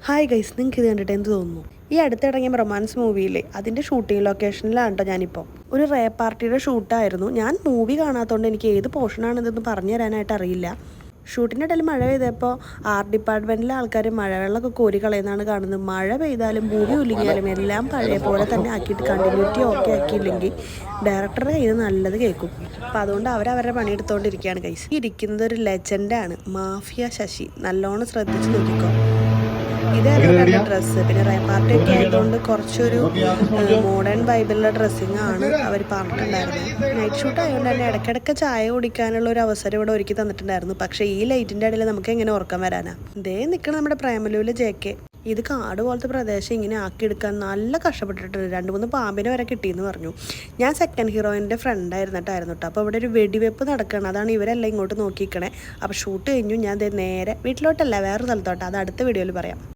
Hi guys, നിങ്ങൾക്ക് ഇത് കണ്ടിട്ട് എന്ത് തോന്നുന്നു? ഈ അടുത്തിറങ്ങിയ റൊമാൻസ് മൂവിയിലെ അതിൻ്റെ ഷൂട്ടിംഗ് ലൊക്കേഷനിലാണ് കേട്ടോ ഞാനിപ്പോൾ. ഒരു റേ പാർട്ടിയുടെ ഷൂട്ടായിരുന്നു. ഞാൻ മൂവി കാണാത്തതുകൊണ്ട് എനിക്ക് ഏത് പോർഷനാണിതെന്ന് പറഞ്ഞു തരാനായിട്ട് അറിയില്ല. ഷൂട്ടിൻ്റെ ഇടയിൽ മഴ പെയ്തപ്പോൾ ആർട്ട് ഡിപ്പാർട്ട്മെൻറ്റിലെ ആൾക്കാർ മഴവെള്ളമൊക്കെ കോരി കളയുന്നതാണ് കാണുന്നത്. മഴ പെയ്താലും മൂവി ഒലിങ്ങിയാലും എല്ലാം പഴയ പോലെ തന്നെ ആക്കിയിട്ട് കണ്ടിന്യൂറ്റി ഓക്കെ ആക്കിയില്ലെങ്കിൽ ഡയറക്ടറുടെ കയ്യിൽ നിന്ന് നല്ലത് കേൾക്കും. അപ്പോൾ അതുകൊണ്ട് അവരവരുടെ പണിയെടുത്തുകൊണ്ടിരിക്കുകയാണ് ഗൈസ്. ഇരിക്കുന്നത് ഒരു ലെജൻഡാണ്, മാഫിയ ശശി. നല്ലോണം ശ്രദ്ധിച്ച് നോക്കിക്കോ. ഇതായിരുന്നു ഡ്രസ്സ്. പിന്നെ റേ പാർട്ടി ഒക്കെ ആയതുകൊണ്ട് കുറച്ചൊരു മോഡേൺ വൈബിലുള്ള ഡ്രസ്സിങ് ആണ് അവർ പറഞ്ഞിട്ടുണ്ടായിരുന്നത്. നൈറ്റ് ഷൂട്ട് ആയതുകൊണ്ട് തന്നെ ഇടയ്ക്കിടയ്ക്ക് ചായ കുടിക്കാനുള്ള ഒരു അവസരം ഇവിടെ ഒരുക്കി തന്നിട്ടുണ്ടായിരുന്നു. പക്ഷേ ഈ ലൈറ്റിൻ്റെ ഇടയിൽ നമുക്ക് എങ്ങനെ ഉറക്കം വരാനാ? ഇതേ നിൽക്കണം നമ്മുടെ പ്രേമലൂല് JK. ഇത് കാട് പോലത്തെ പ്രദേശം ഇങ്ങനെ ആക്കിയെടുക്കാൻ നല്ല കഷ്ടപ്പെട്ടിട്ടുണ്ട്. 2-3 പാമ്പിനെ വരെ കിട്ടിയെന്ന് പറഞ്ഞു. ഞാൻ സെക്കൻഡ് ഹീറോയിൻ്റെ ഫ്രണ്ടായിരുന്നു കേട്ടോ. അപ്പോൾ ഇവിടെ ഒരു വെടിവെപ്പ് നടക്കുകയാണ്. അതാണ് ഇവരെല്ലാം ഇങ്ങോട്ട് നോക്കിക്കണേ. അപ്പോൾ ഷൂട്ട് കഴിഞ്ഞു. ഞാൻ നേരെ വീട്ടിലോട്ടല്ല, വേറെ സ്ഥലത്തോട്ട്. അത് അടുത്ത വീഡിയോയിൽ പറയാം.